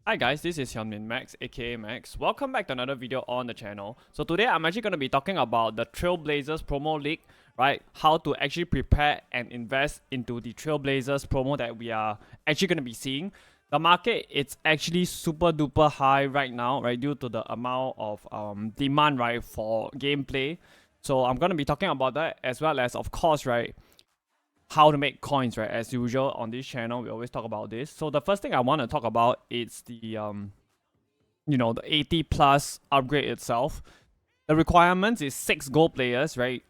Hi guys, this is Hyunmin Max, aka Max. Welcome back to another video on the channel. So today I'm actually going to be talking about the Trailblazers promo league, right? How to actually prepare and invest into the Trailblazers promo that we are actually going to be seeing. The market, it's actually super duper high right now, right? Due to the amount of demand, right, for gameplay. So I'm going to be talking about that as well as, of course, right, how to make coins, right? As usual on this channel, we always talk about this. So the first thing I want to talk about is the the 80 plus upgrade itself. The requirements is 6 gold players, right?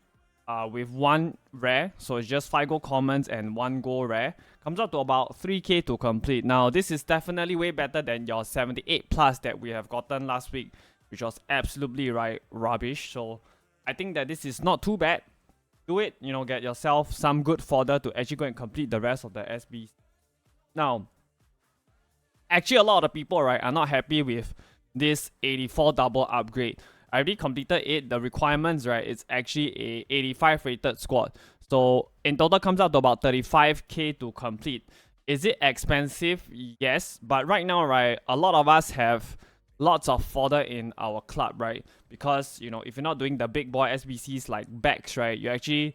With 1 rare, so it's just 5 gold commons and 1 gold rare. Comes up to about 3k to complete. Now this is definitely way better than your 78 plus that we have gotten last week, which was absolutely rubbish. So I think that this is not too bad. Do it, get yourself some good fodder to actually go and complete the rest of the SBs. Now, actually a lot of people, right, are not happy with this 84 double upgrade. I already completed it. The requirements, right, it's actually a 85 rated squad. So in total comes out to about 35k to complete. Is it expensive? Yes, but right now, right, a lot of us have lots of fodder in our club, right? Because if you're not doing the big boy SBCs like backs, right, you actually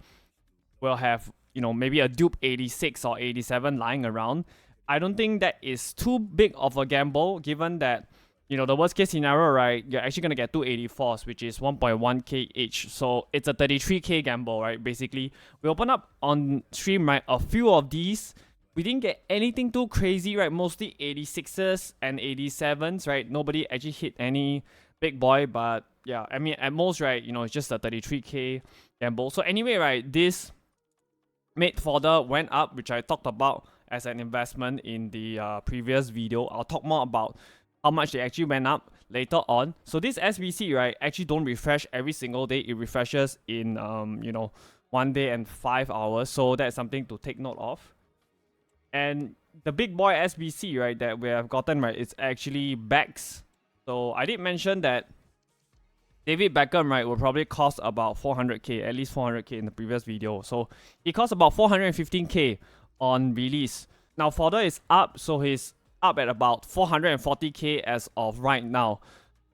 will have maybe a dupe 86 or 87 lying around. I don't think that is too big of a gamble, given that the worst case scenario, right, you're actually gonna get 284s, which is 1.1k each. So it's a 33k gamble, right? Basically, we open up on stream, right, a few of these. We didn't get anything too crazy, right? Mostly 86s and 87s, right? Nobody actually hit any big boy, but yeah, I mean, at most, right, it's just a 33k gamble. So anyway, right, this made fodder went up, which I talked about as an investment in the previous video. I'll talk more about how much they actually went up later on. So this SBC, right, actually don't refresh every single day. It refreshes in 1 day and 5 hours. So that's something to take note of. And the big boy SBC, right, that we have gotten, right, it's actually backs. So I did mention that David Beckham, right, will probably cost about 400k, at least 400k in the previous video. So he cost about 415k on release. Now fodder is up, so he's up at about 440k as of right now.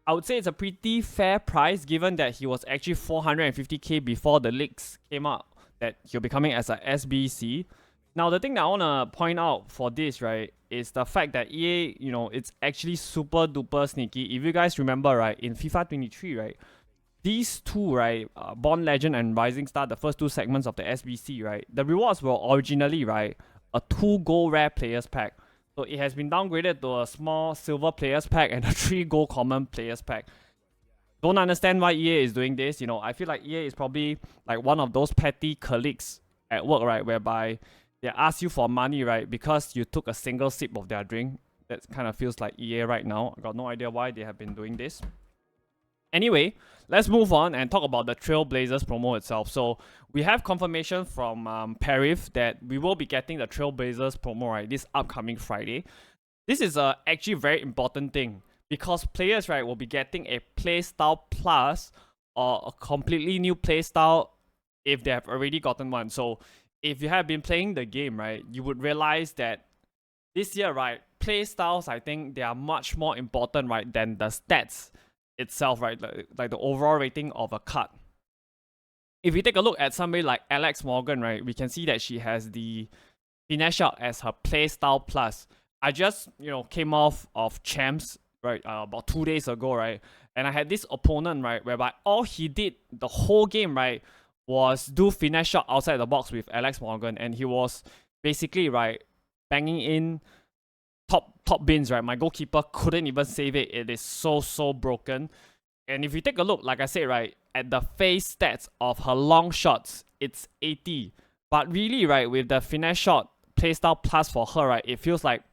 I would say it's a pretty fair price, given that he was actually 450k before the leaks came out that he'll be coming as a SBC. Now, the thing that I want to point out for this, right, is the fact that EA, it's actually super duper sneaky. If you guys remember, right, in FIFA 23, right, these two, right, Born Legend and Rising Star, the first 2 segments of the SBC, right, the rewards were originally, right, a 2 gold rare players pack. So it has been downgraded to a small silver players pack and a 3 gold common players pack. Don't understand why EA is doing this. I feel like EA is probably like one of those petty colleagues at work, right, whereby they ask you for money, right, because you took a single sip of their drink. That kind of feels like EA right now. I got no idea why they have been doing this. Anyway, let's move on and talk about the Trailblazers promo itself. So we have confirmation from Parif that we will be getting the Trailblazers promo, right, this upcoming Friday. This is a actually very important thing, because players, right, will be getting a playstyle plus or a completely new playstyle if they have already gotten one. So if you have been playing the game, right, you would realize that this year, right, play styles, I think they are much more important, right, than the stats itself, right, like the overall rating of a card. If you take a look at somebody like Alex Morgan, right, we can see that she has the finesse shot as her play style plus. I just, came off of champs, right, about 2 days ago, right, and I had this opponent, right, whereby all he did the whole game, right, was do finesse shot outside the box with Alex Morgan, and he was basically, right, banging in top bins, right. My goalkeeper couldn't even save it. It is so broken. And if you take a look, like I said, right, at the face stats of her long shots, it's 80. But really, right, with the finesse shot playstyle plus for her, right, it feels like,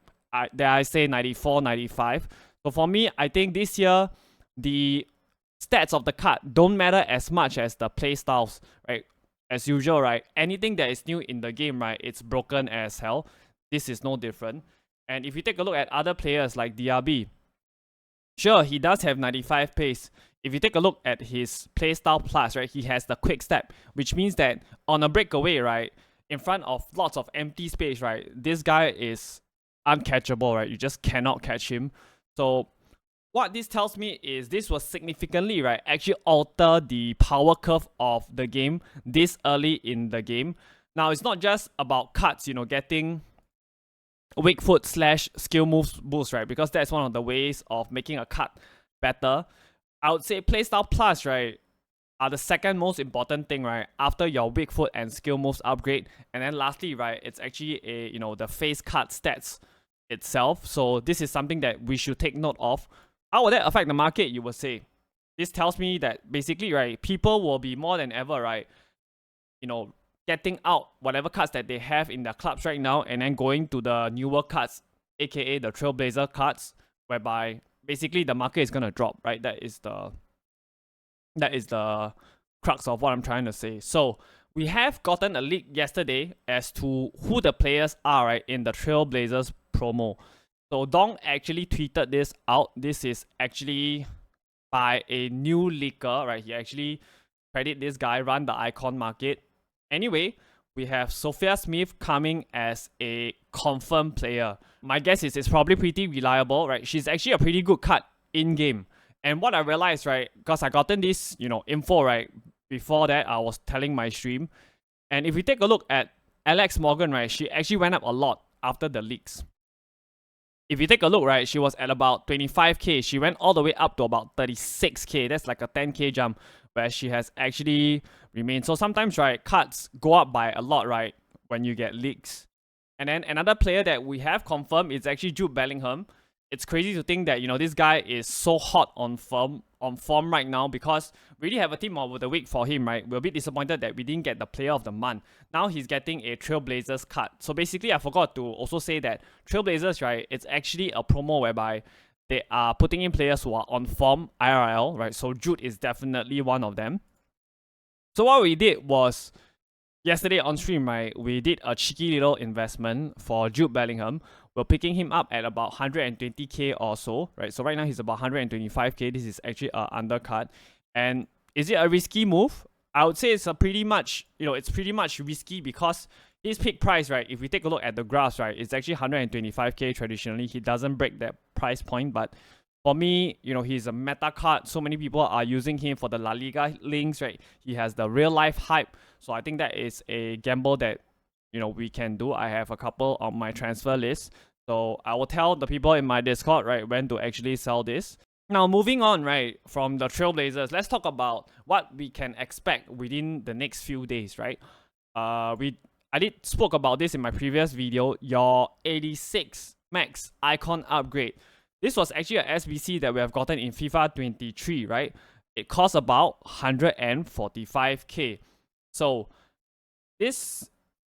dare I say, 94, 95. So for me, I think this year, the stats of the card don't matter as much as the playstyles, right? As usual, right? Anything that is new in the game, right, it's broken as hell. This is no different. And if you take a look at other players like DRB, sure, he does have 95 pace. If you take a look at his playstyle plus, right, he has the quick step, which means that on a breakaway, right, in front of lots of empty space, right, this guy is uncatchable, right? You just cannot catch him. So what this tells me is this will significantly, right, actually alter the power curve of the game this early in the game. Now, it's not just about cuts, getting weak foot slash skill moves boost, right? Because that's one of the ways of making a cut better. I would say playstyle plus, right, are the second most important thing, right, after your weak foot and skill moves upgrade. And then lastly, right, it's actually the face cut stats itself. So this is something that we should take note of. How will that affect the market, you would say? This tells me that basically, right, people will be more than ever, right, getting out whatever cards that they have in their clubs right now and then going to the newer cards, aka the Trailblazer cards, whereby basically the market is gonna drop, right? That is the crux of what I'm trying to say. So we have gotten a leak yesterday as to who the players are, right, in the Trailblazers promo. So Dong actually tweeted this out. This is actually by a new leaker, right? He actually credit this guy run the icon market. Anyway, we have Sophia Smith coming as a confirmed player. My guess is it's probably pretty reliable, right? She's actually a pretty good cut in game. And what I realized, right, because I gotten this, info, right, before that I was telling my stream. And if we take a look at Alex Morgan, right, she actually went up a lot after the leaks. If you take a look, right, she was at about 25k. She went all the way up to about 36k. That's like a 10k jump where she has actually remained. So sometimes, right, cuts go up by a lot, right, when you get leaks. And then another player that we have confirmed is actually Jude Bellingham. It's crazy to think that, this guy is so hot on form right now, because we really have a team of the week for him, right? We're a bit disappointed that we didn't get the player of the month. Now he's getting a Trailblazers cut. So basically, I forgot to also say that Trailblazers, right, it's actually a promo whereby they are putting in players who are on form IRL, right? So Jude is definitely one of them. So what we did was, yesterday on stream, right, we did a cheeky little investment for Jude Bellingham. We're picking him up at about 120k or so, right? So right now he's about 125k. This is actually an undercut. And is it a risky move? I would say it's a pretty much, it's pretty much risky because his pick price, right, if we take a look at the graphs, right, it's actually 125k traditionally. He doesn't break that price point, but for me, he's a meta card. So many people are using him for the La Liga links, right? He has the real life hype. So I think that is a gamble that, we can do. I have a couple on my transfer list. So I will tell the people in my Discord, right, when to actually sell this. Now, moving on, right, from the Trailblazers, let's talk about what we can expect within the next few days, right? I did spoke about this in my previous video, your 86 max icon upgrade. This was actually a SBC that we have gotten in FIFA 23, right? It costs about 145k. So this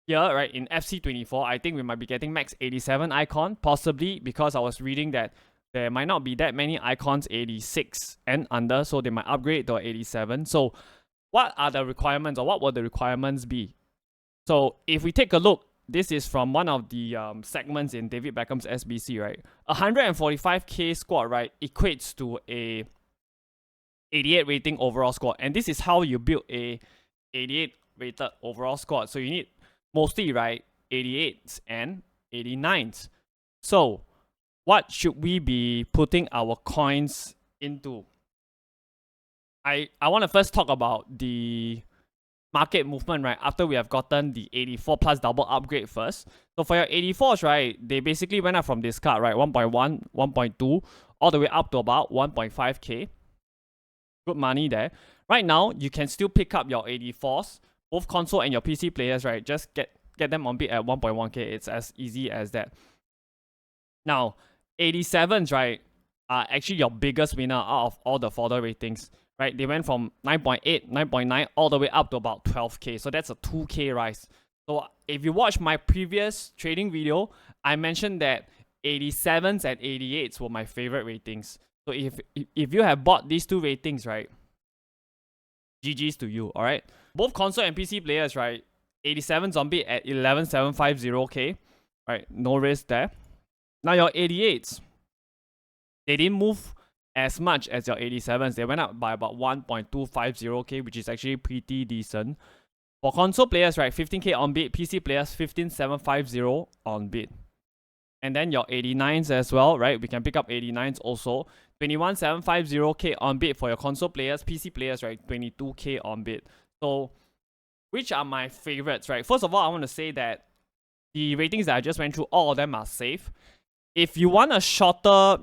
year, right, in FC24, I think we might be getting max 87 icon, possibly because I was reading that there might not be that many icons 86 and under, so they might upgrade to 87. So what are the requirements, or what will the requirements be? So if we take a look, this is from one of the segments in David Beckham's SBC, right? 145k squad, right, equates to a 88 rating overall squad. And this is how you build a 88 rated overall squad. So you need mostly, right, 88s and 89s. So what should we be putting our coins into? I want to first talk about the market movement, right, after we have gotten the 84 plus double upgrade first. So for your 84s, right, they basically went up from this card, right, 1.1, 1.2, all the way up to about 1.5k. Good money there. Right now, you can still pick up your 84s, both console and your PC players, right? Just get them on bid at 1.1k. It's as easy as that. Now, 87s, right, are actually your biggest winner out of all the fodder ratings, right? They went from 9.8, 9.9, all the way up to about 12k. So that's a 2k rise. So if you watch my previous trading video, I mentioned that 87s and 88s were my favorite ratings. So if you have bought these two ratings, right, GG's to you, alright? Both console and PC players, right, 87 zombie at 11,750k, right, no risk there. Now your 88s, they didn't move as much as your 87s. They went up by about 1.250k, which is actually pretty decent. For console players, right, 15k on bid, PC players 15,750 on bid. And then your 89s as well, right? We can pick up 89s also. 21750k on bid for your console players, PC players, right? 22k on bid. So, which are my favorites, right? First of all, I want to say that the ratings that I just went through, all of them are safe. If you want a shorter,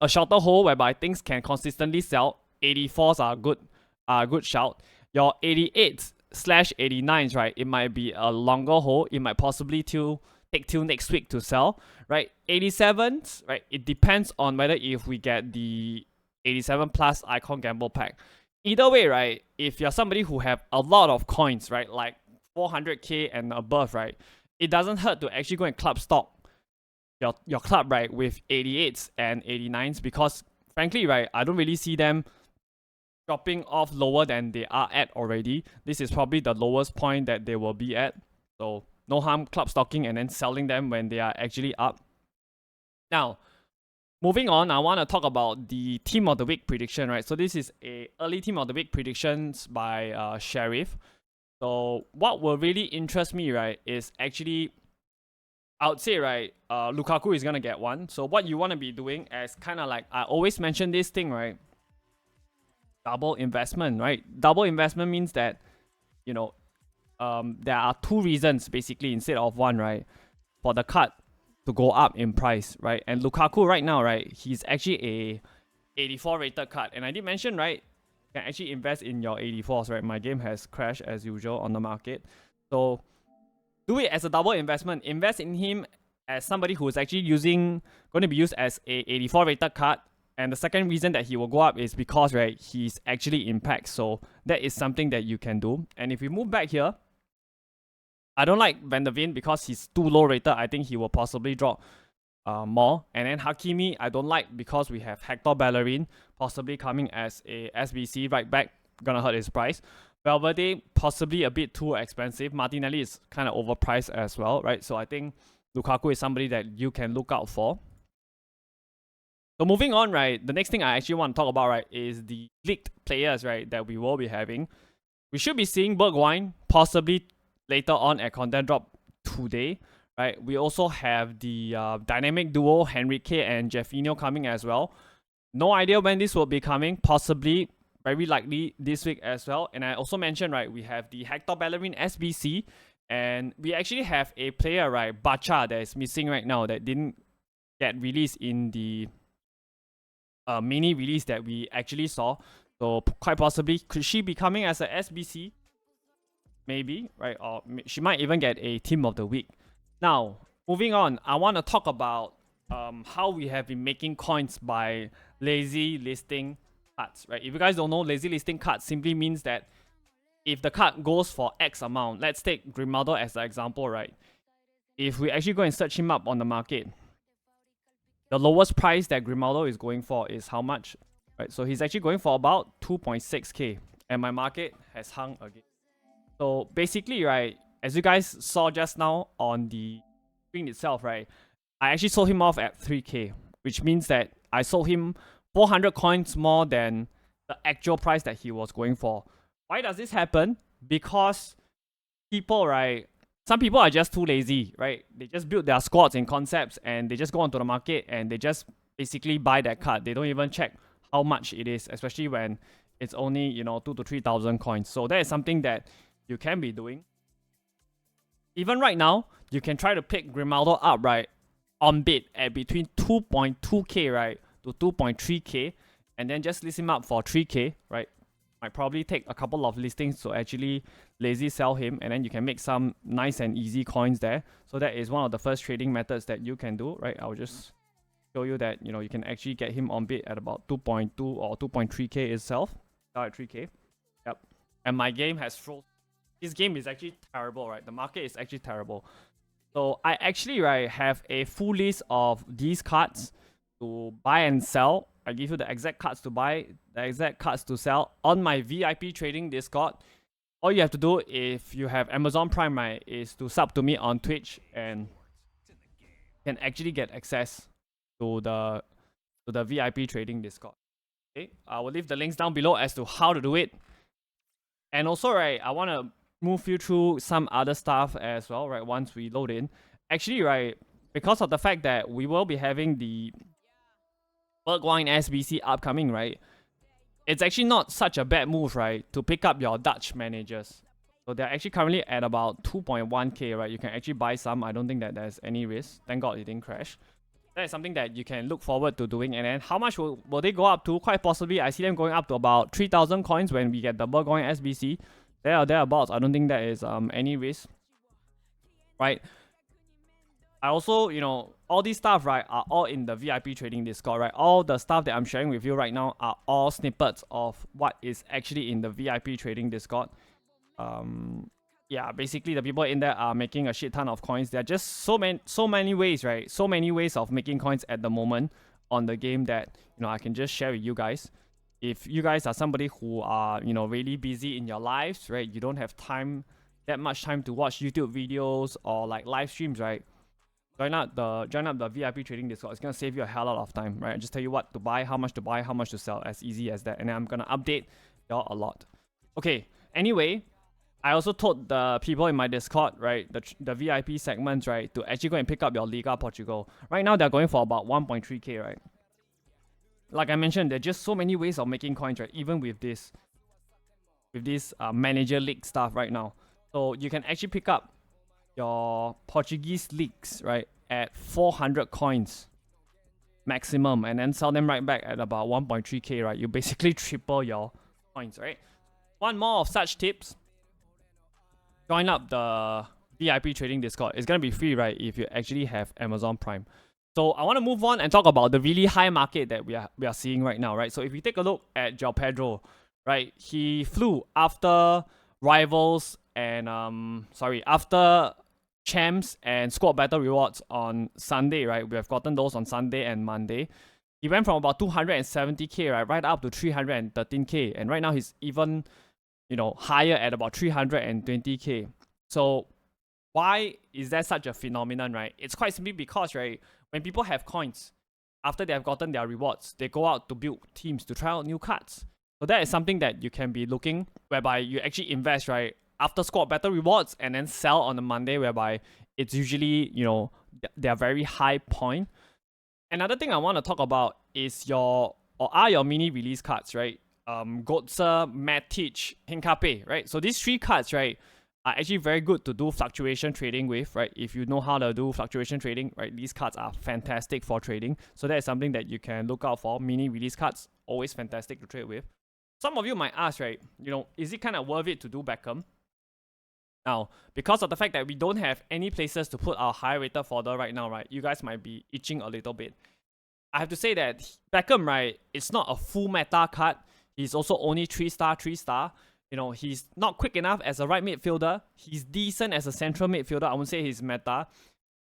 a shorter hole whereby things can consistently sell, 84s are a good shout. Your 88s/89s, right? It might be a longer hole. It might possibly take till next week to sell, right? 87s, right? It depends on whether if we get the 87 plus icon gamble pack. Either way, right? If you're somebody who have a lot of coins, right? Like 400k and above, right? It doesn't hurt to actually go and club stock your club, right, with 88s and 89s, because frankly, right, I don't really see them dropping off lower than they are at already. This is probably the lowest point that they will be at. So no harm club stocking and then selling them when they are actually up. Now, moving on, I want to talk about the team of the week prediction, right? So this is a early team of the week predictions by Sheriff. So what will really interest me, right, is actually, I would say, right, Lukaku is gonna get one. So what you want to be doing as kind of like, I always mention this thing, right? Double investment, right? Double investment means that, there are two reasons basically instead of one, right? For the card to go up in price, right? And Lukaku right now, right, he's actually a 84 rated card. And I did mention, right, you can actually invest in your 84s, right? My game has crashed as usual on the market. So do it as a double investment. Invest in him as somebody who is actually going to be used as a 84 rated card. And the second reason that he will go up is because, right, he's actually impact. So that is something that you can do. And if we move back here, I don't like Van der Ven because he's too low rated. I think he will possibly drop more. And then Hakimi, I don't like because we have Hector Bellerin possibly coming as a SBC right back. Gonna hurt his price. Valverde, possibly a bit too expensive. Martinelli is kind of overpriced as well, right? So I think Lukaku is somebody that you can look out for. So moving on, right, the next thing I actually want to talk about, right, is the leaked players, right, that we will be having. We should be seeing Bergwijn possibly later on at content drop today, right? We also have the dynamic duo Henrique and Jeffinho coming as well. No idea when this will be coming, possibly very likely this week as well. And I also mentioned, right, we have the Hector Bellerin SBC, and we actually have a player, right, Bacha, that is missing right now, that didn't get released in the mini release that we actually saw. So quite possibly, could she be coming as a SBC? Maybe, right? Or she might even get a team of the week. Now, moving on, I want to talk about how we have been making coins by lazy listing cards, right? If you guys don't know, lazy listing cards simply means that if the card goes for X amount, let's take Grimaldo as an example, right? If we actually go and search him up on the market, the lowest price that Grimaldo is going for is how much? Right, so he's actually going for about 2.6k, and my market has hung again. So basically, right, as you guys saw just now on the screen itself, right, I actually sold him off at 3k, which means that I sold him 400 coins more than the actual price that he was going for. Why does this happen? Because people, right, some people are just too lazy, right? They just build their squads in concepts and they just go onto the market and they just basically buy that card. They don't even check how much it is, especially when it's only, 2,000 to 3,000 coins. So that is something that you can be doing. Even right now, you can try to pick Grimaldo up, right, on bid at between 2.2k, right, to 2.3k, and then just list him up for 3k, right? Might probably take a couple of listings to actually lazy sell him, and then you can make some nice and easy coins there. So that is one of the first trading methods that you can do, right? I'll just show you that, you can actually get him on bid at about 2.2 or 2.3k itself. Start at 3k. Yep. And my game has frozen. This game is actually terrible, right? The market is actually terrible. So I actually, right, have a full list of these cards to buy and sell. I give you the exact cards to buy, the exact cards to sell on my VIP trading Discord. All you have to do if you have Amazon Prime, right, is to sub to me on Twitch and can actually get access to the VIP trading Discord. Okay, I will leave the links down below as to how to do it. And also, right, I want to move you through some other stuff as well, right, once we load in. Actually, right, because of the fact that we will be having the Bergwijn SBC upcoming, right? It's actually not such a bad move, right, to pick up your Dutch managers. So they're actually currently at about 2.1k, right? You can actually buy some. I don't think that there's any risk. Thank God it didn't crash. That is something that you can look forward to doing. And then how much will they go up to? Quite possibly, I see them going up to about 3,000 coins when we get the Bergwijn SBC. There or thereabouts. I don't think that is any risk, right? I also, you know, all these stuff, right, are all in the VIP trading Discord, right? All the stuff that I'm sharing with you right now are all snippets of what is actually in the VIP trading Discord. Yeah, basically the people in there are making a shit ton of coins. There are just so many ways, right? So many ways of making coins at the moment on the game that, you know, I can just share with you guys. If you guys are somebody who are, you know, really busy in your lives, right? You don't have that much time to watch YouTube videos or like live streams, right? Join up the VIP trading Discord. It's gonna save you a hell lot of time, right? I just tell you what to buy, how much to sell, as easy as that. And then I'm gonna update y'all a lot. Okay. Anyway, I also told the people in my Discord, right, the VIP segments, right, to actually go and pick up your Liga Portugal. Right now they're going for about 1.3k, right? Like I mentioned, there are just so many ways of making coins, right? Even with this manager league stuff right now. So you can actually pick up your Portuguese leagues, right, at 400 coins maximum, and then sell them right back at about 1.3k, right? You basically triple your coins, right? One more of such tips. Join up the VIP trading Discord. It's gonna be free, right, if you actually have Amazon Prime. So I want to move on and talk about the really high market that we are seeing right now, right? So if you take a look at João Pedro, right, he flew after rivals and after champs and squad battle rewards on Sunday, right? We have gotten those on Sunday and Monday. He went from about 270k, right up to 313k, and right now he's even, you know, higher at about 320k. So why is that such a phenomenon, right? It's quite simply because, right, when people have coins, after they have gotten their rewards, they go out to build teams to try out new cards. So that is something that you can be looking, whereby you actually invest, right, after squad battle rewards and then sell on the Monday, whereby it's usually, you know, they're very high point. Another thing I want to talk about is your mini release cards, right? Götze, Matic, Hincapié, right? So these three cards, right, are actually very good to do fluctuation trading with, right? If you know how to do fluctuation trading, right, these cards are fantastic for trading. So that is something that you can look out for. Mini release cards, always fantastic to trade with. Some of you might ask, right, you know, is it kind of worth it to do Beckham? Now, because of the fact that we don't have any places to put our high rated fodder right now, right, you guys might be itching a little bit. I have to say that Beckham, right, it's not a full meta card. He's also only 3-star. You know, he's not quick enough as a right midfielder. He's decent as a central midfielder. I won't say he's meta.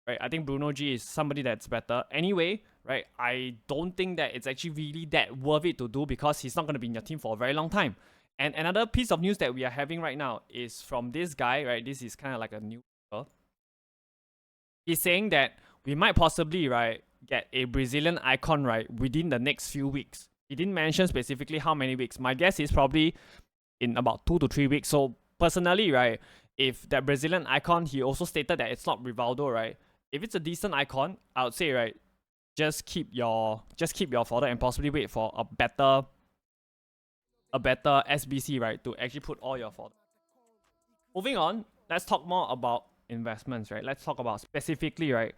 Right, I think Bruno G is somebody that's better. Anyway, right, I don't think that it's actually really that worth it to do because he's not going to be in your team for a very long time. And another piece of news that we are having right now is from this guy, right? This is kind of like a new. He's saying that we might possibly, right, get a Brazilian icon, right, within the next few weeks. He didn't mention specifically how many weeks. My guess is probably in about 2 to 3 weeks. So personally, right, if that Brazilian icon, he also stated that it's not Rivaldo, right? If it's a decent icon, I would say, right, just keep your fodder and possibly wait for a better SBC, right, to actually put all your fodder. Moving on, let's talk more about investments, right? Let's talk about specifically, right?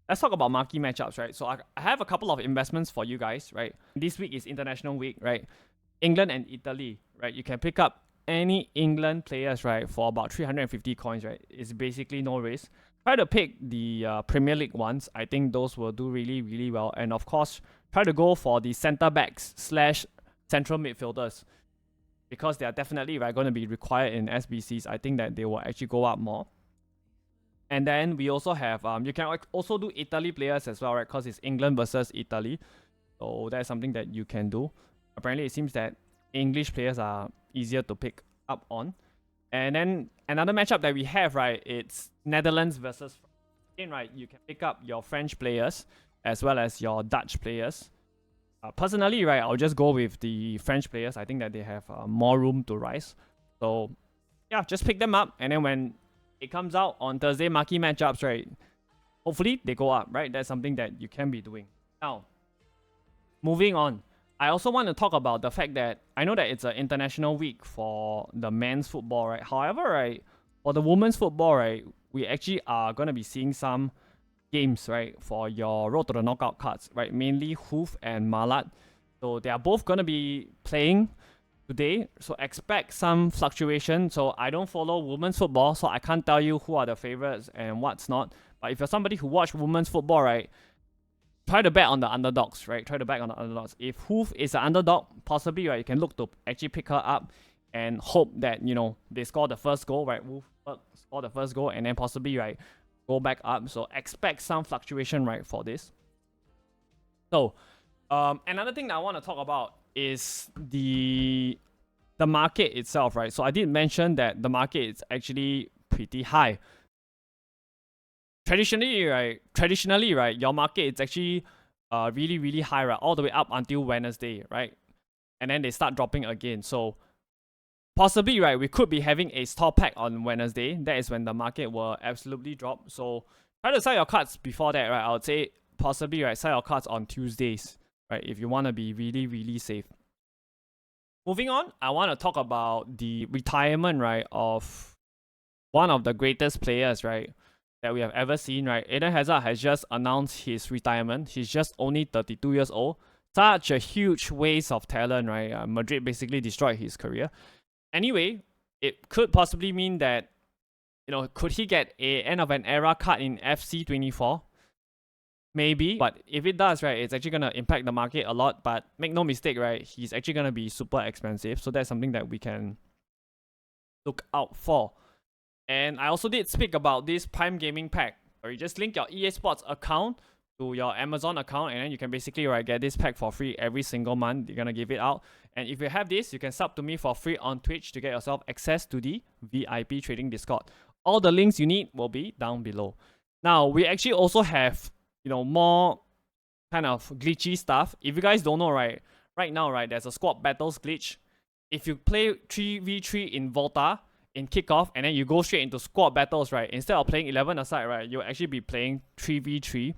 Let's talk about marquee matchups, right? So I have a couple of investments for you guys, right? This week is international week, right? England and Italy, right? You can pick up any England players, right, for about 350 coins, right? It's basically no risk. Try to pick the Premier League ones. I think those will do really, really well. And of course, try to go for the centre backs / central midfielders, because they are definitely, right, going to be required in SBCs. I think that they will actually go up more. And then we also have, you can also do Italy players as well, right? Because it's England versus Italy. So that's something that you can do. Apparently, it seems that English players are easier to pick up on. And then another matchup that we have, right, it's Netherlands versus France. Again, right, you can pick up your French players as well as your Dutch players. Personally, right, I'll just go with the French players. I think that they have more room to rise. So, yeah, just pick them up. And then when it comes out on Thursday, marquee matchups, right, hopefully they go up, right? That's something that you can be doing. Now, moving on. I also want to talk about the fact that I know that it's an international week for the men's football, right? However, right, for the women's football, right, we actually are going to be seeing some games, right, for your road to the knockout cards, right? Mainly Hoof and Malat. So they are both going to be playing today. So expect some fluctuation. So I don't follow women's football, so I can't tell you who are the favorites and what's not. But if you're somebody who watch women's football, right, try to bet on the underdogs, right? Try to bet on the underdogs. If Hoof is an underdog, possibly, right, you can look to actually pick her up and hope that, you know, they score the first goal, right? Hoof score the first goal and then possibly, right, go back up. So expect some fluctuation, right, for this. So another thing that I want to talk about is the market itself, right? So I did mention that the market is actually pretty high. Traditionally, right, your market is actually really, really high, right, all the way up until Wednesday, right? And then they start dropping again. So possibly, right, we could be having a store pack on Wednesday. That is when the market will absolutely drop. So try to sell your cards before that, right? I would say possibly, right, sell your cards on Tuesdays, right, if you want to be really, really safe. Moving on, I want to talk about the retirement, right, of one of the greatest players, right, that we have ever seen, right? Eden Hazard has just announced his retirement. He's just only 32 years old. Such a huge waste of talent, right? Madrid basically destroyed his career. Anyway, it could possibly mean that, you know, could he get a end of an era card in FC 24? Maybe, but if it does, right, it's actually going to impact the market a lot. But make no mistake, right, he's actually going to be super expensive. So that's something that we can look out for. And I also did speak about this Prime Gaming pack, where you just link your EA Sports account to your Amazon account, and then you can basically, right, get this pack for free every single month. You're going to give it out. And if you have this, you can sub to me for free on Twitch to get yourself access to the VIP trading Discord. All the links you need will be down below. Now, we actually also have, you know, more kind of glitchy stuff. If you guys don't know, right now, right, there's a squad battles glitch. If you play 3v3 in Volta in kickoff and then you go straight into squad battles, right, instead of playing 11 aside, right, you'll actually be playing 3v3.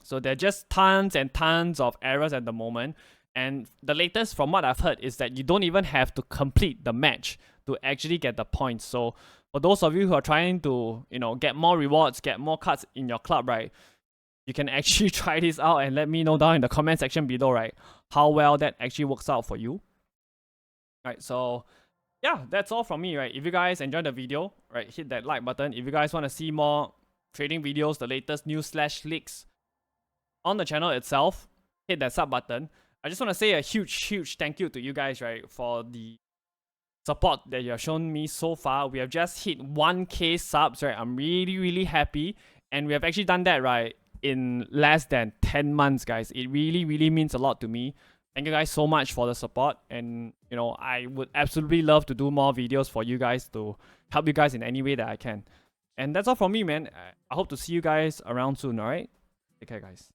So there are just tons and tons of errors at the moment. And the latest from what I've heard is that you don't even have to complete the match to actually get the points. So for those of you who are trying to, you know, get more rewards, get more cards in your club, right, you can actually try this out and let me know down in the comment section below, right, how well that actually works out for you. Right, so yeah, that's all from me, right? If you guys enjoyed the video, right, hit that like button. If you guys want to see more trading videos, the latest news / leaks on the channel itself, hit that sub button. I just want to say a huge thank you to you guys, right, for the support that you have shown me so far. We have just hit 1K subs, right? I'm really happy, and we have actually done that, right, in less than 10 months, guys. It really means a lot to me. Thank you guys so much for the support, and, you know, I would absolutely love to do more videos for you guys to help you guys in any way that I can. And that's all from me, man. I hope to see you guys around soon, alright? Take care, guys.